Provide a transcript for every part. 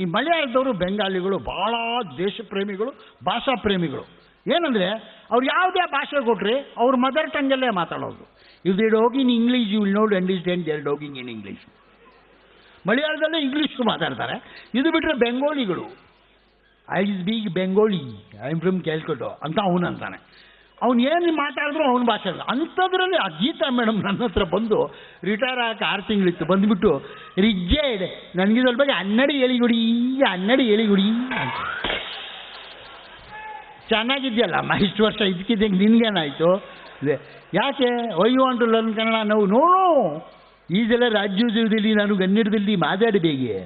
ಈ ಮಲಯಾಳದವರು ಬೆಂಗಾಲಿಗಳು ಭಾಳ ದೇಶ ಪ್ರೇಮಿಗಳು, ಭಾಷಾ ಪ್ರೇಮಿಗಳು. ಏನಂದರೆ ಅವ್ರು ಯಾವುದೇ ಭಾಷೆ ಕೊಟ್ರಿ ಅವ್ರ ಮದರ್ ಟಂಗಲ್ಲೇ ಮಾತಾಡೋದು. If they talking in English you will not understand they are talking in English. ಮಲಯಾಳದಲ್ಲೇ ಇಂಗ್ಲೀಷು ಮಾತಾಡ್ತಾರೆ. ಇದು ಬಿಟ್ಟರೆ ಬೆಂಗೋಲಿಗಳು, I speak Bengali, I am from Calcutta ಅಂತ ಅವನು ಅಂತಾನೆ. ಅವ್ನು ಏನು ಮಾತಾಡಿದ್ರು ಅವನ ಭಾಷೆ ಅಲ್ಲ. ಅಂಥದ್ರಲ್ಲಿ ಆ ಗೀತಾ ಮೇಡಮ್ ನನ್ನ ಹತ್ರ ಬಂದು ರಿಟೈರ್ ಆಗಿ 6 ತಿಂಗಳಿತ್ತು, ಬಂದುಬಿಟ್ಟು ರಿಜೆಡ್ ನನಗೆ ಸ್ವಲ್ಪ ಬಗ್ಗೆ ಅನ್ನಡಿ ಎಳಿಗುಡಿ ಅಂತ. ಚೆನ್ನಾಗಿದೆಯಲ್ಲಮ್ಮ ಇಷ್ಟು ವರ್ಷ, ಇದಕ್ಕಿದ್ದಂಗೆ ನಿನ್ಗೇನಾಯಿತು? ಯಾಕೆ why you want to learn Kannada? ನಾವು ನೋ ಈಗೆಲ್ಲ ರಾಜ್ಯೋದ್ಯೋಗದಲ್ಲಿ ನಾನು ಕನ್ನಡದಲ್ಲಿ ಮಾತಾಡಬೇಕೆ.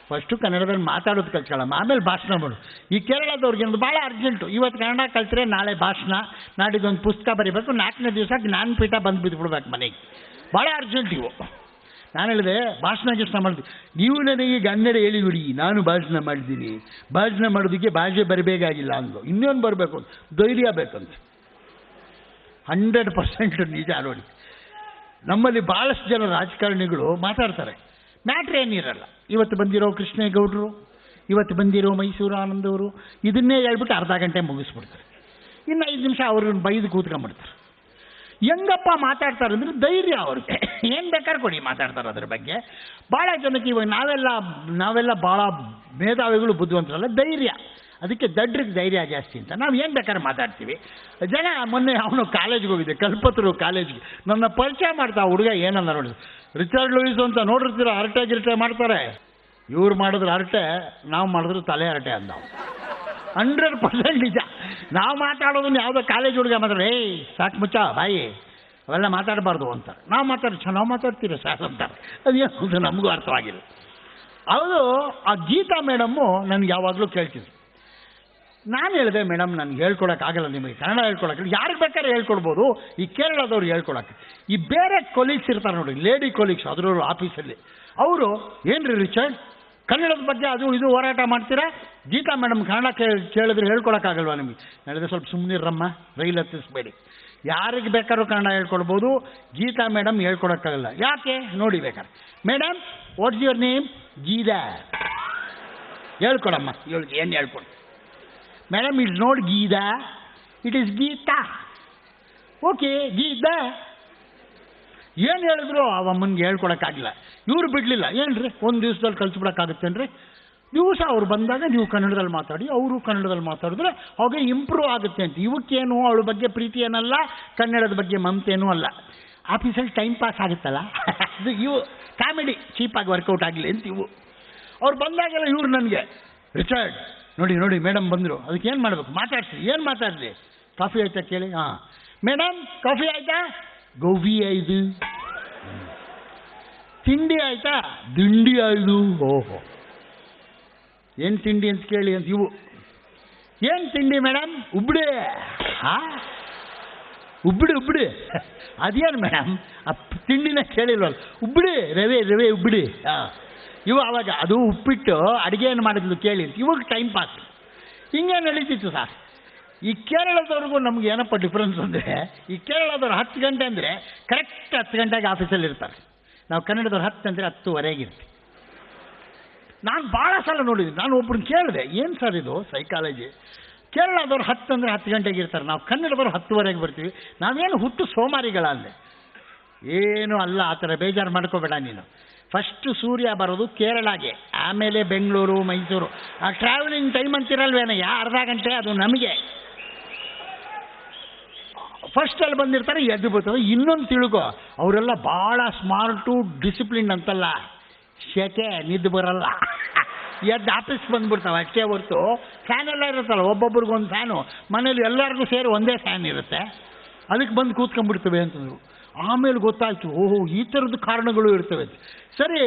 ಫಸ್ಟು ಕನ್ನಡದಲ್ಲಿ ಮಾತಾಡೋದು ಕಲ್ತ್ಕೊಳ್ಳಮ್ಮ, ಆಮೇಲೆ ಭಾಷಣ ಮಾಡು. ಈ ಕೇರಳದವ್ರಿಗೆ ಒಂದು ಭಾಳ ಅರ್ಜೆಂಟು. ಇವತ್ತು ಕನ್ನಡ ಕಲ್ತ್ರೆ ನಾಳೆ ಭಾಷಣ, ನಾಡಿದ್ದೊಂದು ಪುಸ್ತಕ ಬರೀಬೇಕು, 4ನೇ ದಿವಸ ಜ್ಞಾನಪೀಠ ಬಂದು ಬಿದ್ದುಬಿಡ್ಬೇಕು ಮನೆಗೆ. ಭಾಳ ಅರ್ಜೆಂಟ್ ಇವು. ನಾನು ಹೇಳಿದೆ ಭಾಷಣ ಮಾಡಿದ್ವಿ, ನೀವು ನನಗೆ ಕನ್ನಡ ಹೇಳಿಬಿಡಿ, ನಾನು ಭಾಷಣ ಮಾಡಿದ್ದೀನಿ. ಭಾಷಣ ಮಾಡೋದಕ್ಕೆ ಭಾಷೆ ಬರಬೇಕಾಗಿಲ್ಲ ಅಂದು, ಇನ್ನೇನು ಬರಬೇಕು, ಧೈರ್ಯ ಬೇಕಂತ. 100% ನಿಜ ನೋಡಿ. ನಮ್ಮಲ್ಲಿ ಭಾಳಷ್ಟು ಜನ ರಾಜಕಾರಣಿಗಳು ಮಾತಾಡ್ತಾರೆ, ಮ್ಯಾಟ್ರ್ ಏನಿರಲ್ಲ. ಇವತ್ತು ಬಂದಿರೋ ಕೃಷ್ಣೇಗೌಡರು, ಇವತ್ತು ಬಂದಿರೋ ಮೈಸೂರು ಆನಂದವರು, ಇದನ್ನೇ ಹೇಳ್ಬಿಟ್ಟು ಅರ್ಧ ಗಂಟೆ ಮುಗಿಸ್ಬಿಡ್ತಾರೆ. ಇನ್ನು 5 ನಿಮಿಷ ಅವ್ರನ್ನ ಬೈದು ಕೂತ್ಕೊಂಡ್ಬಿಡ್ತಾರೆ. ಹೆಂಗಪ್ಪ ಮಾತಾಡ್ತಾರೆ ಅಂದರೆ ಧೈರ್ಯ ಅವ್ರಿಗೆ, ಏನು ಬೇಕಾದ್ರೆ ಕೊಡಿ ಮಾತಾಡ್ತಾರೆ ಅದ್ರ ಬಗ್ಗೆ. ಭಾಳ ಜನಕ್ಕೆ ಇವಾಗ ನಾವೆಲ್ಲ ಭಾಳ ಮೇಧಾವಿಗಳು, ಬುದ್ಧಿವಂತರಲ್ಲ, ಧೈರ್ಯ. ಅದಕ್ಕೆ ದಡ್ರಿಗೆ ಧೈರ್ಯ ಜಾಸ್ತಿ ಅಂತ ನಾವು ಏನು ಬೇಕಾದ್ರೆ ಮಾತಾಡ್ತೀವಿ. ಜನ ಮೊನ್ನೆ ಅವನು ಕಾಲೇಜ್ಗೆ ಹೋಗಿದ್ದೆ, ಕಲ್ಪತರು ಕಾಲೇಜ್ಗೆ, ನನ್ನ ಪರಿಚಯ ಮಾಡ್ತಾ ಹುಡುಗ ಏನನ್ನ ನೋಡಿ, ರಿಚರ್ಡ್ ಲೂಯಿಸ್ ಅಂತ ನೋಡಿರ್ತೀರ, ಹರಟೆ ಗಿರಟೆ ಮಾಡ್ತಾರೆ. ಇವ್ರು ಮಾಡಿದ್ರೆ ಹರಟೆ, ನಾವು ಮಾಡಿದ್ರೆ ತಲೆ ಹರಟೆ ಅಂದ. 100% ನಿಜ. ನಾವು ಮಾತಾಡೋದನ್ನ ಯಾವುದೋ ಕಾಲೇಜ್ ಹುಡುಗ ಮಾತಾಡ, ಏಯ್ ಸಾಕು ಮುಚ್ಚ ಬಾಯಿ, ಅವೆಲ್ಲ ಮಾತಾಡಬಾರ್ದು ಅಂತಾರೆ. ನಾವು ಚೆನ್ನಾಗಿ ಮಾತಾಡ್ತೀರಿ ಸಾಕು ಅಂತಾರೆ. ಅದೇನು ನಮಗೂ ಅರ್ಥವಾಗಿಲ್ಲ. ಅವರು ಆ ಗೀತಾ ಮೇಡಮ್ಮು ನನಗೆ ಯಾವಾಗಲೂ ಕೇಳ್ತಿದ್ರು. ನಾನು ಹೇಳಿದೆ, ಮೇಡಮ್ ನನಗೆ ಹೇಳ್ಕೊಡೋಕ್ಕಾಗಲ್ಲ, ನಿಮಗೆ ಕನ್ನಡ ಹೇಳ್ಕೊಡೋಕ್ಕಿಲ್ಲ, ಯಾರಿಗೆ ಬೇಕಾದ್ರೆ ಹೇಳ್ಕೊಡ್ಬೋದು, ಈ ಕೇರಳದವ್ರು ಹೇಳ್ಕೊಡೋಕ್ಕೆ. ಈ ಬೇರೆ ಕೊಲೀಗ್ಸ್ ಇರ್ತಾರೆ ನೋಡಿ, ಲೇಡಿ ಕೊಲೀಗ್ಸ್, ಅದರವರು ಆಫೀಸಲ್ಲಿ, ಅವರು ಏನ್ರಿ ರಿಚರ್ಡ್ ಕನ್ನಡದ ಬಗ್ಗೆ ಅದು ಇದು ಹೋರಾಟ ಮಾಡ್ತೀರಾ, ಗೀತಾ ಮೇಡಮ್ ಕನ್ನಡ ಕೇಳಿದ್ರೆ ಹೇಳ್ಕೊಡೋಕ್ಕಾಗಲ್ವಾ ನಿಮಗೆ? ಹೇಳಿದ್ರೆ ಸ್ವಲ್ಪ ಸುಮ್ಮನಿರಮ್ಮ, ರೈಲು ಹತ್ತಿಸ್ಬೇಡಿ, ಯಾರಿಗೆ ಬೇಕಾದ್ರೂ ಕನ್ನಡ ಹೇಳ್ಕೊಡ್ಬೋದು, ಗೀತಾ ಮೇಡಮ್ ಹೇಳ್ಕೊಡೋಕ್ಕಾಗಲ್ಲ. ಯಾಕೆ ನೋಡಿ ಬೇಕಾದ್ರೆ. Madam what's your name? Geeta. ಹೇಳ್ಕೊಡಮ್ಮ, ಏನು ಹೇಳ್ಕೊಡಿ madam? It's not Geeta, it is Geeta. Okay Geeta. ಏನು ಹೇಳಿದ್ರು ಅವಮ್ಮನಿಗೆ ಹೇಳ್ಕೊಡೋಕ್ಕಾಗಿಲ್ಲ. ಇವ್ರು ಬಿಡಲಿಲ್ಲ. ಏನ್ರಿ ಒಂದು ದಿವಸದಲ್ಲಿ ಕಲ್ಸ್ಬಿಡೋಕ್ಕಾಗುತ್ತೇನ್ರಿ? ದಿವಸ ಅವ್ರು ಬಂದಾಗ ನೀವು ಕನ್ನಡದಲ್ಲಿ ಮಾತಾಡಿ, ಅವರು ಕನ್ನಡದಲ್ಲಿ ಮಾತಾಡಿದ್ರೆ ಅವಾಗ ಇಂಪ್ರೂವ್ ಆಗುತ್ತೆ ಅಂತ. ಇವಕ್ಕೇನು ಅವಳ ಬಗ್ಗೆ ಪ್ರೀತಿ ಏನಲ್ಲ, ಕನ್ನಡದ ಬಗ್ಗೆ ಮಮತೇನೂ ಅಲ್ಲ. ಆಫೀಸಲ್ಲಿ ಟೈಮ್ ಪಾಸ್ ಆಗುತ್ತಲ್ಲ, ಅದು ಇವು ಕಾಮಿಡಿ ಚೀಪಾಗಿ ವರ್ಕೌಟ್ ಆಗಲಿ ಅಂತ ಇವು. ಅವ್ರು ಬಂದಾಗೆಲ್ಲ ಇವ್ರು ನನಗೆ, ರಿಚರ್ಡ್ ನೋಡಿ ಮೇಡಮ್ ಬಂದರು, ಅದಕ್ಕೆ ಏನು ಮಾಡಬೇಕು? ಮಾತಾಡ್ಸಿ. ಏನು ಮಾತಾಡಲಿ? ಕಾಫಿ ಆಯ್ತಾ ಕೇಳಿ. ಹಾಂ ಮೇಡಮ್ ಕಾಫಿ ಆಯ್ತಾ? ಗೋಬಿ ಆಯ್ತು. ತಿಂಡಿ ಆಯ್ತಾ? ದಿಂಡಿ ಆಯ್ತು. ಓಹೋ, ಏನು ತಿಂಡಿ ಅಂತ ಕೇಳಿ ಅಂತ ಇವು. ಏನು ತಿಂಡಿ ಮೇಡಮ್? ಉಬ್ಬಿಡಿ. ಹಾಂ ಉಬ್ಬಿಡಿ. ಅದೇನು ಮೇಡಮ್ ಆ ತಿಂಡಿನ ಕೇಳಿಲ್ವಲ್ಲ? ಉಬ್ಬಿಡಿ, ರವೆ ಉಬ್ಬಿಡಿ. ಹಾಂ ಇವು ಆವಾಗ ಅದು ಉಪ್ಪಿಟ್ಟು ಅಡುಗೆ ಏನು ಮಾಡಿದ್ಲು ಕೇಳಿ ಅಂತ. ಇವಾಗ ಟೈಮ್ ಪಾಸ್ ಹಿಂಗೆ ನಡೀತಿತ್ತು ಸರ್. ಈ ಕೇರಳದವ್ರಿಗೂ ನಮ್ಗೆ ಏನಪ್ಪ ಡಿಫ್ರೆನ್ಸ್ ಅಂದರೆ, ಈ ಕೇರಳದವ್ರು 10 ಗಂಟೆ ಅಂದರೆ ಕರೆಕ್ಟ್ 10 ಗಂಟೆಗೆ ಆಫೀಸಲ್ಲಿ ಇರ್ತಾರೆ. ನಾವು ಕನ್ನಡದವ್ರು 10 ಅಂದರೆ 10:15 ಇರ್ತೀವಿ. ನಾನು ಭಾಳ ಸಲ ನೋಡಿದ್ದೀನಿ. ನಾನು ಒಬ್ಬರನ್ನ ಕೇಳಿದೆ, ಏನು ಸರ್ ಇದು ಸೈಕಾಲಜಿ? ಕೇರಳದವ್ರು 10 ಅಂದರೆ 10 ಗಂಟೆಗೆ ಇರ್ತಾರೆ, ನಾವು ಕನ್ನಡದವ್ರು 10:15 ಬರ್ತೀವಿ. ನಾವೇನು ಹುಟ್ಟು ಸೋಮಾರಿಗಳಲ್ಲೇ? ಏನೂ ಅಲ್ಲ, ಆ ಥರ ಬೇಜಾರು ಮಾಡ್ಕೋಬೇಡ ನೀನು. ಫಸ್ಟು ಸೂರ್ಯ ಬರೋದು ಕೇರಳಗೆ, ಆಮೇಲೆ ಬೆಂಗಳೂರು ಮೈಸೂರು. ಆ ಟ್ರಾವೆಲಿಂಗ್ ಟೈಮ್ ಅಂತಿರಲ್ವೇನಯ್ಯ, ಅರ್ಧ ಗಂಟೆ, ಅದು ನಮಗೆ. ಫಸ್ಟಲ್ಲಿ ಬಂದಿರ್ತಾರೆ, ಎದ್ದು ಬರ್ತದೆ. ಇನ್ನೊಂದು ತಿಳ್ಕೊ, ಅವರೆಲ್ಲ ಭಾಳ ಸ್ಮಾರ್ಟು ಡಿಸಿಪ್ಲಿನ್ ಅಂತಲ್ಲ, ಶೆಕೆ ನಿದ್ದು ಬರಲ್ಲ, ಎದ್ದು ಆಫೀಸ್ ಬಂದುಬಿಡ್ತಾವೆ ಅಷ್ಟೇ ಹೊರ್ತು. ಫ್ಯಾನೆಲ್ಲ ಇರುತ್ತಲ್ಲ, ಒಬ್ಬೊಬ್ರಿಗೊಂದು ಫ್ಯಾನು, ಮನೇಲಿ ಎಲ್ಲರಿಗೂ ಸೇರಿ ಒಂದೇ ಫ್ಯಾನ್ ಇರುತ್ತೆ, ಅದಕ್ಕೆ ಬಂದು ಕೂತ್ಕೊಂಡ್ಬಿಡ್ತವೆ ಅಂತಂದರು. ಆಮೇಲೆ ಗೊತ್ತಾಯಿತು, ಓಹೋ ಈ ಥರದ್ದು ಕಾರಣಗಳು ಇರ್ತವೆ. ಸರಿ,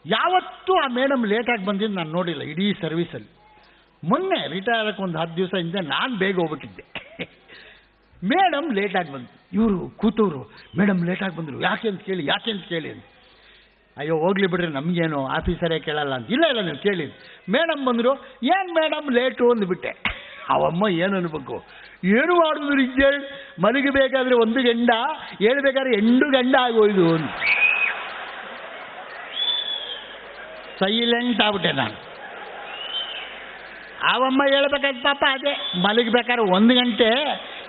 ಯಾವತ್ತೂ ಆ ಮೇಡಮ್ ಲೇಟಾಗಿ ಬಂದಿದ್ದು ನಾನು ನೋಡಿಲ್ಲ ಇಡೀ ಸರ್ವೀಸಲ್ಲಿ. ಮೊನ್ನೆ ರಿಟೈರ್ ಆಗಕ್ಕೆ ಒಂದು 10 ದಿವಸ ಹಿಂದೆ ನಾನು ಬೇಗ ಹೋಗ್ಬಿಟ್ಟಿದ್ದೆ. ಮೇಡಮ್ ಲೇಟಾಗಿ ಬಂದು, ಇವರು ಕೂತವರು, ಮೇಡಮ್ ಲೇಟಾಗಿ ಬಂದರು, ಯಾಕೆ ಅಂತ ಕೇಳಿ ಅಂತ. ಅಯ್ಯೋ ಹೋಗ್ಲಿ ಬಿಡ್ರಿ, ನಮಗೇನು ಆಫೀಸರೇ ಕೇಳಲ್ಲ ಅಂತ. ಇಲ್ಲ ನೀವು ಕೇಳಿ. ಮೇಡಮ್ ಬಂದರು, ಏನು ಮೇಡಮ್ ಲೇಟು ಅಂದ್ಬಿಟ್ಟೆ. ಅವಮ್ಮ ಏನು ಅನ್ಬೇಕು, ಏನು ಮಾಡಿದ್ರು ಇಜ್ಜೆ ಮಲಗಬೇಕಾದ್ರೆ 1 ಗಂಡ, ಹೇಳ್ಬೇಕಾದ್ರೆ 2 ಗಂಡ ಆಗೋಯ್ದು ಅಂತ ಸೈಲೆಂಟ್ ಆಗ್ಬಿಟ್ಟೆ ನಾನು. ಅವಮ್ಮ ಹೇಳ್ಬೇಕಾದ್ರೆ ಪಾಪ ಅದೇ ಮಲಗಬೇಕಾದ್ರೆ 1 ಗಂಟೆ,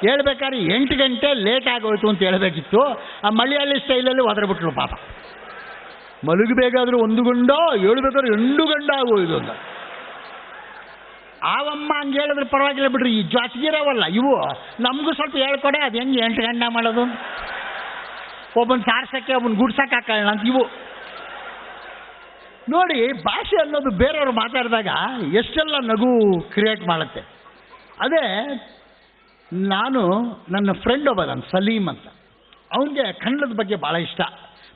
ಹೇಳ್ಬೇಕಾದ್ರೆ 8 ಗಂಟೆ ಲೇಟ್ ಆಗೋಯ್ತು ಅಂತ ಹೇಳಬೇಕಿತ್ತು. ಆ ಮಲಯಾಳಿ ಸ್ಟೈಲಲ್ಲಿ ಒದರ್ಬಿಟ್ರು ಪಾಪ. ಮಲಗಬೇಕಾದ್ರೆ 1 ಗಂಡ, ಹೇಳ್ಬೇಕಾದ್ರೆ 2 ಗಂಡ ಆಗೋಯ್ತು ಅಂತ. ಆವಮ್ಮ ಹಂಗೆ ಹೇಳಿದ್ರೆ ಪರವಾಗಿಲ್ಲ ಬಿಡ್ರಿ, ಈ ಜೊತೆಗಿರವಲ್ಲ ಇವು ನಮಗೂ ಸ್ವಲ್ಪ ಹೇಳ್ಕೊಡೆ, ಅದು ಹೆಂಗೆ 8 ಗಂಟೆ ಮಾಡೋದು, ಒಬ್ಬನ ಸಾರ್ಸಕ್ಕೆ ಒಬ್ಬನ ಗುಡ್ಸಕ್ಕೆ ಹಾಕೋಣ ಅಂತ ಇವು. ನೋಡಿ, ಭಾಷೆ ಅನ್ನೋದು ಬೇರೆಯವರು ಮಾತಾಡಿದಾಗ ಎಷ್ಟೆಲ್ಲ ನಗು ಕ್ರಿಯೇಟ್ ಮಾಡುತ್ತೆ. ಅದೇ ನಾನು ನನ್ನ ಫ್ರೆಂಡ್ ಒಬ್ಬ ನಾನು ಸಲೀಮ್ ಅಂತ, ಅವನಿಗೆ ಕನ್ನಡದ ಬಗ್ಗೆ ಭಾಳ ಇಷ್ಟ.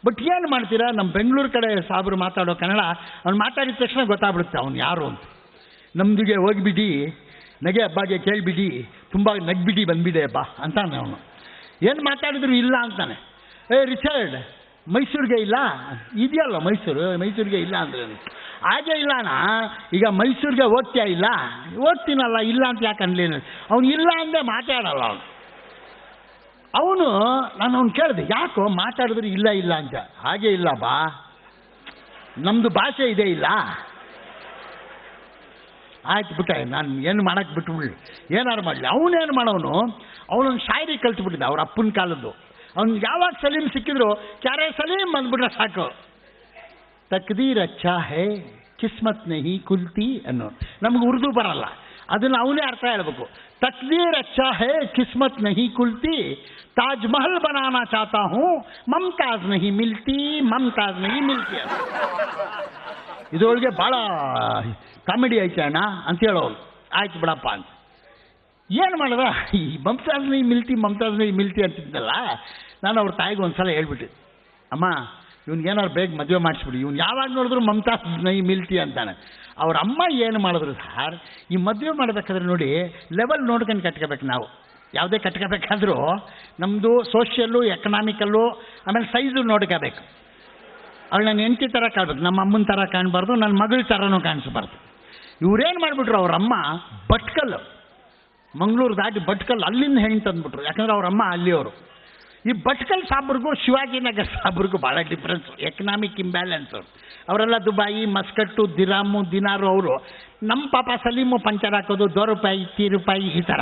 ಬಟ್ ಏನು ಮಾಡ್ತೀರಾ, ನಮ್ಮ ಬೆಂಗಳೂರು ಕಡೆ ಸಾಬ್ರು ಮಾತಾಡೋ ಕನ್ನಡ ಅವ್ನು ಮಾತಾಡಿದ ತಕ್ಷಣ ಗೊತ್ತಾಗ್ಬಿಡುತ್ತೆ ಅವನು ಯಾರು ಅಂತ. ನಮ್ದಿಗೆ ಹೋಗಿಬಿಡಿ, ನಗೆ ಹಬ್ಬಗೆ ಕೇಳಿಬಿಡಿ, ತುಂಬ ನಗ್ಬಿಡಿ ಬಂದ್ಬಿಡಿ ಹಬ್ಬ ಅಂತಾನೆ ಅವನು. ಏನು ಮಾತಾಡಿದ್ರು ಇಲ್ಲ ಅಂತಾನೆ. ರಿಚರ್ಡ್ ಮೈಸೂರಿಗೆ ಇಲ್ಲ ಇದೆಯಲ್ಲ, ಮೈಸೂರಿಗೆ ಇಲ್ಲ ಅಂದರೆ ಹಾಗೆ ಇಲ್ಲಣ್ಣ, ಈಗ ಮೈಸೂರಿಗೆ ಹೋಗ್ತೀಯಾ? ಇಲ್ಲ ಹೋಗ್ತೀನಲ್ಲ, ಇಲ್ಲ ಅಂತ ಯಾಕೆ ಅನ್ಲೇನು, ಅವನು ಇಲ್ಲ ಅಂದರೆ ಮಾತಾಡಲ್ಲ ಅವನು. ನಾನು ಅವ್ನು ಕೇಳಿದೆ, ಯಾಕೋ ಮಾತಾಡಿದ್ರೆ ಇಲ್ಲ ಇಲ್ಲ ಅಂತ. ಹಾಗೆ ಇಲ್ಲ ಬಾ, ನಮ್ಮದು ಭಾಷೆ ಇದೆ ಇಲ್ಲ. ಆಯ್ತು ಬಿಟ್ಟೆ, ನಾನು ಏನು ಮಾಡೋಕ್ಕೆ ಬಿಟ್ಬಿಡ್ಲಿ, ಏನಾರು ಮಾಡಲಿ. ಅವನೇನು ಮಾಡೋನು, ಅವನೊಂದು ಶಾಯರಿ ಕಲ್ತ್ಬಿಟ್ಟಿದ್ದ ಅವ್ರ ಅಪ್ಪನ ಕಾಲದ್ದು. ಅವ್ನು ಯಾವಾಗ ಸಲೀಮ್ ಸಿಕ್ಕಿದ್ರು ಕ್ಯಾರೇ ಸಲೀಮ್ ಅಂದ್ಬಿಟ್ರೆ ಸಾಕು. ತಕ್ದೀರ್ ಅಚ್ಚಾ ಹೇ ಕಿಸ್ಮತ್ ನಹಿ ಕುಲ್ತಿ ಅನ್ನೋ, ನಮ್ಗೆ ಉರ್ದು ಬರಲ್ಲ, ಅದನ್ನು ಅವನೇ ಅರ್ಥ ಹೇಳ್ಬೇಕು. ತಕ್ದೀರ್ ಅಚ್ಚಾ ಹೇ ಕಿಸ್ಮತ್ ನಹಿ ಕುಲ್ತಿ, ತಾಜ್ ಮಹಲ್ ಬನಾನಾ ಚಾಹತಾ ಹೂँ, ಮಮತಾಜ್ ನಹಿ ಮಿಲ್ತಿ, ಮಮತಾಜ್ ನಹಿ ಮಿಲ್ತಿ. ಇದರೊಳಗೆ ಭಾಳ ಕಾಮಿಡಿ ಐತೆ ಅಣ್ಣ ಅಂತ ಹೇಳೋರು. ಆಯ್ತು ಬಿಡಪ್ಪ ಅಂತ. ಏನು ಮಾಡಿದ, ಈ ಮಮತಾಜ್ ನಹಿ ಮಿಲ್ತಿ ಅಂತಿದ್ದಲ್ಲ, ನಾನು ಅವ್ರ ತಾಯಿಗೆ ಒಂದು ಸಲ ಹೇಳ್ಬಿಟ್ಟೆ, ಅಮ್ಮ ಇವ್ನಿಗೇನಾದ್ರು ಬೇಗ ಮದುವೆ ಮಾಡಿಸ್ಬಿಡಿ, ಇವ್ನು ಯಾವಾಗ ನೋಡಿದ್ರು ಮಮತಾಜ್ ನಹಿ ಮಿಲ್ತಿ ಅಂತಾನೆ. ಅವ್ರ ಅಮ್ಮ ಏನು ಮಾಡಿದ್ರು ಸರ್, ಈ ಮದುವೆ ಮಾಡಬೇಕಾದ್ರೆ ನೋಡಿ ಲೆವೆಲ್ ನೋಡ್ಕೊಂಡು ಕಟ್ಕೋಬೇಕು ನಾವು. ಯಾವುದೇ ಕಟ್ಕೋಬೇಕಾದ್ರೂ ನಮ್ಮದು ಸೋಷಿಯಲ್ಲು, ಎಕನಾಮಿಕಲ್ಲು, ಆಮೇಲೆ ಸೈಜು ನೋಡ್ಕೋಬೇಕು. ಅವಳು ನನ್ನ ಹೆಂಡತಿ ಥರ ಕಾಣ್ಬೇಕು, ನಮ್ಮ ಅಮ್ಮನ ಥರ ಕಾಣಬಾರ್ದು, ನನ್ನ ಮಗಳ ಥರನೂ ಕಾಣಿಸ್ಬಾರ್ದು. ಇವ್ರೇನು ಮಾಡಿಬಿಟ್ರು, ಅವರಮ್ಮ ಭಟ್ಕಲ್, ಮಂಗಳೂರು ದಾಟಿ ಭಟ್ಕಲ್, ಅಲ್ಲಿಂದ ಹೆಣ್ಣು ತಂದುಬಿಟ್ರು. ಯಾಕಂದ್ರೆ ಅವರಮ್ಮ ಅಲ್ಲಿಯವರು. ಈ ಭಟ್ಕಲ್ ಸಾಬ್ರಿಗೂ ಶಿವಾಜಿನಗರ್ ಸಾಬ್ರಿಗೂ ಭಾಳ ಡಿಫ್ರೆನ್ಸು, ಎಕನಾಮಿಕ್ ಇಂಬ್ಯಾಲೆನ್ಸು. ಅವರೆಲ್ಲ ದುಬಾಯಿ, ಮಸ್ಕಟ್ಟು, ದಿರಾಮು, ದಿನಾರು. ಅವರು ನಮ್ಮ ಪಾಪ ಸಲೀಮು ಪಂಚರ್ ಹಾಕೋದು ₹2, ಈ ಥರ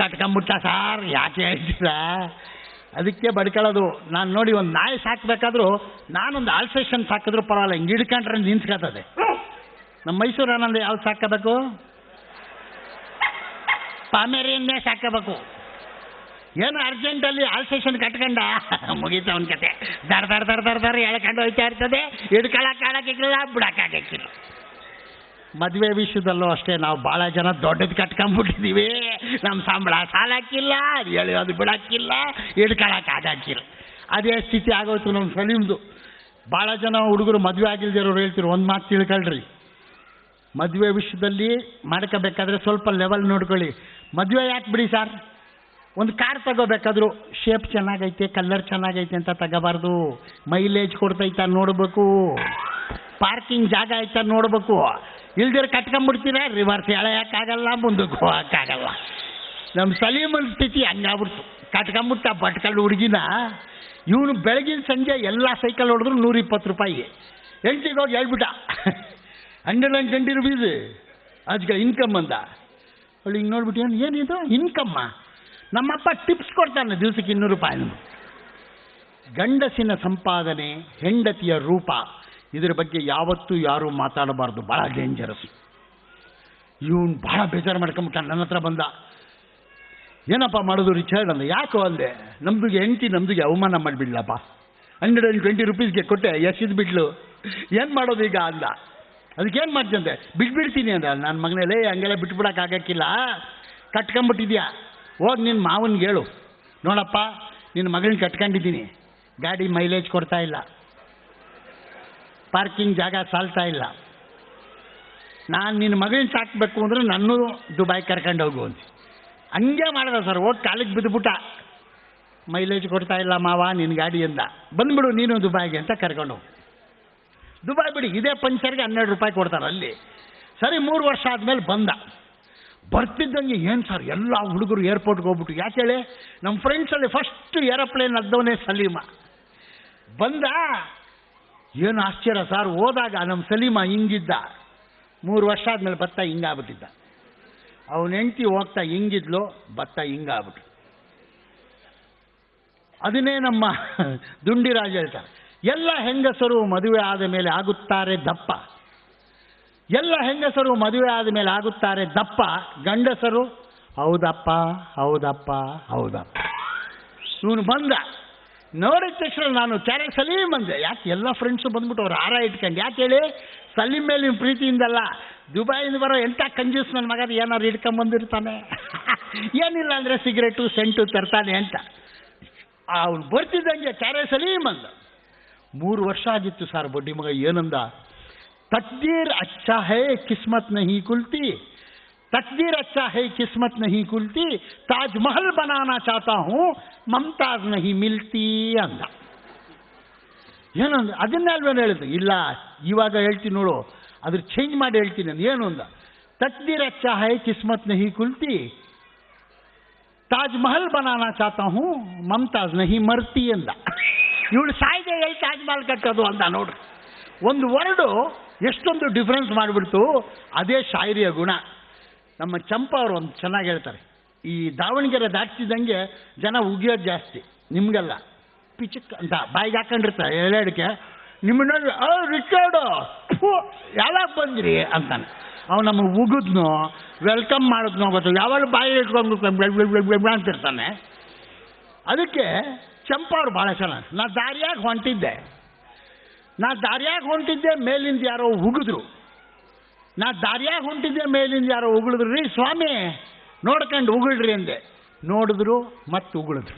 ಕಟ್ಕೊಂಬಿಟ್ಟ ಸಾರ್. ಯಾಕೆ ಹೇಳ್ತೀರಾ, ಅದಕ್ಕೆ ಬಡ್ಕೊಳ್ಳೋದು. ನಾನು ನೋಡಿ, ಒಂದು ನಾಯಿ ಸಾಕಬೇಕಾದ್ರೂ ನಾನೊಂದು ಆಲ್ಸೇಷನ್ ಸಾಕಿದ್ರು ಪರವಾಗಿಲ್ಲ, ಹಿಂಗೆ ಹಿಡ್ಕೊಂಡ್ರೆ ನಿಂತ್ಕೊತದೆ. ನಮ್ಮ ಮೈಸೂರು ಆನಂದ ಯಾವ್ದು ಸಾಕಬೇಕು, ಪಾಮೇರಿಯನ್ನೇ ಸಾಕಬೇಕು. ಏನು ಅರ್ಜೆಂಟಲ್ಲಿ ಆಲ್ಸೇಷನ್ ಕಟ್ಕೊಂಡ ಮುಗೀತು ಅವನ ಕತೆ. ದರ ಎಳ್ಕೊಂಡು ಹೋಯ್ತಾ ಇರ್ತದೆ, ಹಿಡ್ಕೊಳಕ್ಕಾಗಕ್ಕಿಲ್ಲ, ಬಿಡೋಕ್ಕಾಗಕ್ಕಿಲ್ಲ. ಮದುವೆ ವಿಷಯದಲ್ಲೂ ಅಷ್ಟೇ, ನಾವು ಭಾಳ ಜನ ದೊಡ್ಡದು ಕಟ್ಕೊಂಡ್ಬಿಟ್ಟಿದ್ದೀವಿ. ನಮ್ಮ ಸಂಬಳ ಸಾಲಕ್ಕಿಲ್ಲ, ಅದು ಎಳೆಯೋದು ಬಿಡೋಕ್ಕಿಲ್ಲ, ಹಿಡ್ಕೊಳಕ್ಕಾಗಕ್ಕಿಲ್ಲ. ಅದೇ ಸ್ಥಿತಿ ಆಗೋಯ್ತು ನಮ್ಮ ಸಲೀಮ್ದು. ಭಾಳ ಜನ ಹುಡುಗರು ಮದುವೆ ಆಗಿಲ್ದಿರೋರು ಹೇಳ್ತಿರು, ಒಂದು ಮಾತು ತಿಳ್ಕೊಳ್ರಿ, ಮದುವೆ ವಿಷಯದಲ್ಲಿ ಮಾಡ್ಕೋಬೇಕಾದ್ರೆ ಸ್ವಲ್ಪ ಲೆವೆಲ್ ನೋಡ್ಕೊಳ್ಳಿ. ಮದುವೆ ಯಾಕೆ ಬಿಡಿ ಸರ್, ಒಂದು ಕಾರ್ ತಗೋಬೇಕಾದ್ರು ಶೇಪ್ ಚೆನ್ನಾಗೈತೆ, ಕಲರ್ ಚೆನ್ನಾಗೈತೆ ಅಂತ ತಗೋಬಾರ್ದು. ಮೈಲೇಜ್ ಕೊಡ್ತೈತ ನೋಡಬೇಕು, ಪಾರ್ಕಿಂಗ್ ಜಾಗ ಐತ ನೋಡಬೇಕು. ಇಲ್ದಿರ ಕಟ್ಕೊಂಡ್ಬಿಡ್ತೀರ, ರಿವರ್ಸ್ ಎಳೆಯೋಕ್ಕಾಗಲ್ಲ, ಮುಂದಕ್ಕೆ ಹೋಗೋಕ್ಕಾಗಲ್ಲ. ನಮ್ಮ ಸಲೀಮನ ಸ್ಥಿತಿ ಹಂಗಾಗ್ಬಿಡ್ತು. ಕಟ್ಕೊಂಬಿಟ್ಟ ಭಟ್ಕಲ್ ಹುಡುಗಿನ. ಇವನು ಬೆಳಗಿನ ಸಂಜೆ ಎಲ್ಲ ಸೈಕಲ್ ಹೊಡೆದ್ರು ₹120. ಹೆಂಡ್ತಿಗೆ ಹೋಗಿ ಹೇಳ್ಬಿಟ್ಟ, ₹120 ಅದಕ್ಕೆ ಇನ್ಕಮ್ ಅಂದ. ಅವಳು ಹಿಂಗೆ ನೋಡ್ಬಿಟ್ಟು, ಏನಿದು ಇನ್ಕಮ್ಮ? ನಮ್ಮಪ್ಪ ಟಿಪ್ಸ್ ಕೊಡ್ತಾನೆ ದಿವಸಕ್ಕೆ ₹200. ಗಂಡಸಿನ ಸಂಪಾದನೆ, ಹೆಂಡತಿಯ ರೂಪ, ಇದರ ಬಗ್ಗೆ ಯಾವತ್ತೂ ಯಾರೂ ಮಾತಾಡಬಾರ್ದು, ಭಾಳ ಡೇಂಜರಸ್. ಇವನು ಭಾಳ ಬೇಜಾರು ಮಾಡ್ಕೊಂಬಿಟ್ಟ. ನನ್ನ ಹತ್ರ ಬಂದ, ಏನಪ್ಪ ಮಾಡೋದು ರಿಚರ್ಡ್ ಅಂದ. ಯಾಕೋ ಅಂದೆ, ನಮ್ದುಗೆ ಹೆಂಡತಿ ನಮ್ದುಗೆ ಅವಮಾನ ಮಾಡಿಬಿಡ್ಲಪ್ಪ, ₹120 ಕೊಟ್ಟೆ, ಎಷ್ಟಿದ್ ಬಿಡ್ಲು, ಏನು ಮಾಡೋದು ಈಗ ಅಂದ. ಅದಕ್ಕೇನು ಮಾಡ್ತಂತೆ, ಬಿಟ್ಬಿಡ್ತೀನಿ ಅಂದ. ನನ್ನ ಮಗನೇಲೇ ಹಂಗೆಲ್ಲ ಬಿಟ್ಬಿಡೋಕ್ಕಾಗಕ್ಕಿಲ್ಲ, ಕಟ್ಕೊಂಬಿಟ್ಟಿದ್ಯಾ, ಹೋಗಿ ನಿನ್ನ ಮಾವನಿಗೆ ಹೇಳು, ನೋಡಪ್ಪ ನಿನ್ನ ಮಗಳನ್ನ ಕಟ್ಕೊಂಡಿದ್ದೀನಿ, ಗಾಡಿ ಮೈಲೇಜ್ ಕೊಡ್ತಾ ಇಲ್ಲ, ಪಾರ್ಕಿಂಗ್ ಜಾಗ ಸಾಲ್ತಾ ಇಲ್ಲ, ನಾನು ನಿನ್ನ ಮಗಳನ್ನ ಸಾಕಬೇಕು ಅಂದರೆ ನನ್ನೂ ದುಬೈ ಕರ್ಕೊಂಡು ಹೋಗು ಅಂತ. ಹಂಗೆ ಮಾಡಿದ ಸರ್. ಹೋಗಿ ಕಾಲಿಗೆ ಬಿದ್ದುಬಿಟ್ಟ, ಮೈಲೇಜ್ ಕೊಡ್ತಾ ಇಲ್ಲ ಮಾವ ನಿನ್ನ ಗಾಡಿಯಿಂದ, ಬಂದುಬಿಡು ನೀನು ದುಬೈಗೆ ಅಂತ ಕರ್ಕೊಂಡು ಹೋಗು. ದುಬೈ ಬಿಡಿ, ಇದೇ ಪಂಚರ್ಗೆ ₹12 ಕೊಡ್ತಾರೆ ಅಲ್ಲಿ. ಸರಿ, 3 ವರ್ಷ ಆದಮೇಲೆ ಬರ್ತಿದ್ದಂಗೆ ಏನು ಸರ್ ಎಲ್ಲ ಹುಡುಗರು ಏರ್ಪೋರ್ಟ್ಗೆ ಹೋಗ್ಬಿಟ್ಟು, ಯಾಕೆ ಹೇಳಿ ನಮ್ಮ ಫ್ರೆಂಡ್ಸಲ್ಲಿ ಫಸ್ಟ್ ಏರೋಪ್ಲೇನ್ ಹದ್ದವನೇ ಸಲೀಮ ಬಂದ. ಏನು ಆಶ್ಚರ್ಯ ಸರ್, ಹೋದಾಗ ನಮ್ಮ ಸಲೀಮ ಹಿಂಗಿದ್ದ, 3 ವರ್ಷ ಆದಮೇಲೆ ಭತ್ತ ಹಿಂಗಾಗ್ಬಿಟ್ಟಿದ್ದ. ಅವನ ಹೆಂಡ್ತಿ ಹೋಗ್ತಾ ಹಿಂಗಿದ್ಲು, ಭತ್ತ ಹಿಂಗಾಗ್ಬಿಟ್ಟು. ಅದನ್ನೇ ನಮ್ಮ ದುಂಡಿರಾಜ್ ಹೇಳ್ತಾರೆ, ಎಲ್ಲ ಹೆಂಗಸರು ಮದುವೆ ಆದ ಮೇಲೆ ಆಗುತ್ತಾರೆ ದಪ್ಪ, ಎಲ್ಲ ಹೆಂಗಸರು ಮದುವೆ ಆದ ಮೇಲೆ ಆಗುತ್ತಾರೆ ದಪ್ಪ, ಗಂಡಸರು ಹೌದಪ್ಪ ಹೌದಪ್ಪ ಹೌದಪ್ಪ. ಇವನು ಬಂದ, ನೋಡಿದ ತಕ್ಷಣ ನಾನು ಕ್ಯಾರೆ ಸಲೀಮ್ ಅಂದೆ. ಯಾಕೆ ಎಲ್ಲ ಫ್ರೆಂಡ್ಸು ಬಂದ್ಬಿಟ್ಟು ಅವ್ರು ಹಾರ ಇಟ್ಕೊಂಡು, ಯಾಕೆ ಹೇಳಿ ಸಲೀಮ್ ಮೇಲೆ ನಿಮ್ಮ ಪ್ರೀತಿಯಿಂದಲ್ಲ, ದುಬೈಯಿಂದ ಬರೋ ಎಂಥ ಕಂಜೂಸ್ ನನ್ನ ಮಗ ಏನಾದ್ರು ಹಿಡ್ಕೊಂಬಂದಿರ್ತಾನೆ, ಏನಿಲ್ಲ ಅಂದರೆ ಸಿಗರೇಟು ಸೆಂಟು ತರ್ತಾನೆ ಅಂತ. ಅವ್ನು ಬರ್ತಿದ್ದಂಗೆ ಕ್ಯಾರೆ ಸಲೀಮ್ ಅಂದ. 3 ವರ್ಷ ಆಗಿತ್ತು ಸರ್. ಬಡ್ಡಿ ಮಗ ಏನಂದ, ತಕ್ದೀರ್ ಅಚ್ಚಾ ಹೈ ಕಿಸ್ಮತ್ ನಹಿ ಕುಲ್ತಿ, ತಕ್ದೀರ್ ಅಚ್ಚಾ ಹೈ ಕಿಸ್ಮತ್ ನಹಿ ಕುಲ್ತಿ, ತಾಜ್ ಮಹಲ್ ಬನಾನಾ ಚಾಹತಾ ಹೂँ ಮಮತಾಜ್ ನಹಿ ಮಿಲ್ತಿ ಅಂದ. ಏನಂದ, ಅದನ್ನೇ ಅಲ್ವೇನು ಹೇಳಿದ್ರು. ಇಲ್ಲ ಇವಾಗ ಹೇಳ್ತೀನಿ ನೋಡು, ಅದ್ರ ಚೇಂಜ್ ಮಾಡಿ ಹೇಳ್ತೀನಿ ನಾನು. ಏನು ಅಂದ, ತಕ್ದೀರ್ ಅಚ್ಚಾ ಹೈ ಕಿಸ್ಮತ್ ನಹಿ ಕುಲ್ತಿ, ತಾಜ್ ಮಹಲ್ ಬನಾನಾ ಚಾಹತಾ ಹೂँ ಮಮತಾಜ್ ನಹಿ ಮರ್ತಿ ಅಂದ. ಇವಳು ಸಾಯ್ದೆ ಎಲ್ಲಿ ತಾಜ್ ಮಹಲ್ ಕಟ್ಟೋದು ಅಂದ. ನೋಡ್ರಿ, ಒಂದು ವರ್ಡು ಎಷ್ಟೊಂದು ಡಿಫ್ರೆನ್ಸ್ ಮಾಡಿಬಿಡ್ತು. ಅದೇ ಶಾಯರಿಯ ಗುಣ. ನಮ್ಮ ಚಂಪ ಅವರು ಒಂದು ಚೆನ್ನಾಗಿ ಹೇಳ್ತಾರೆ, ಈ ದಾವಣಗೆರೆ ದಾಟ್ತಿದ್ದಂಗೆ ಜನ ಉಗಿಯೋದು ಜಾಸ್ತಿ, ನಿಮಗೆಲ್ಲ ಪಿಚಕ್ ಅಂತ ಬಾಯಿಗೆ ಹಾಕೊಂಡಿರ್ತಾರೆ ಎಳೆಡಿಕೆ. ನಿಮ್ಮನ್ನಲ್ಲಿ ರಿಚರ್ಡು ಯಾವಾಗ ಬಂದ್ರಿ ಅಂತಾನೆ. ಅವ್ನು ನಮಗೆ ಉಗಿದ್ನೋ ವೆಲ್ಕಮ್ ಮಾಡಿದ್ನೋ ಗೊತ್ತು, ಯಾವಾಗ ಬಾಯಿ ಇಟ್ಕೊಂಡು ಅಂತಿರ್ತಾನೆ. ಅದಕ್ಕೆ ಚಂಪ ಅವ್ರು ಭಾಳ ಚೆನ್ನಾಗಿ, ನಾ ದಾರಿಯಾಗಿ ಹೊಂಟಿದ್ದೆ, ಮೇಲಿಂದ ಯಾರೋ ಉಗಿದ್ರು. ನಾ ದಾರಿಯಾಗಿ ಹೊಂಟಿದ್ದೆ, ಮೇಲಿಂದ ಯಾರೋ ಉಗುಳಿದ್ರು. ರೀ ಸ್ವಾಮಿ ನೋಡ್ಕೊಂಡು ಉಗುಳ್ರಿ ಅಂದೆ. ನೋಡಿದ್ರು ಮತ್ತು ಉಗುಳಿದ್ರು.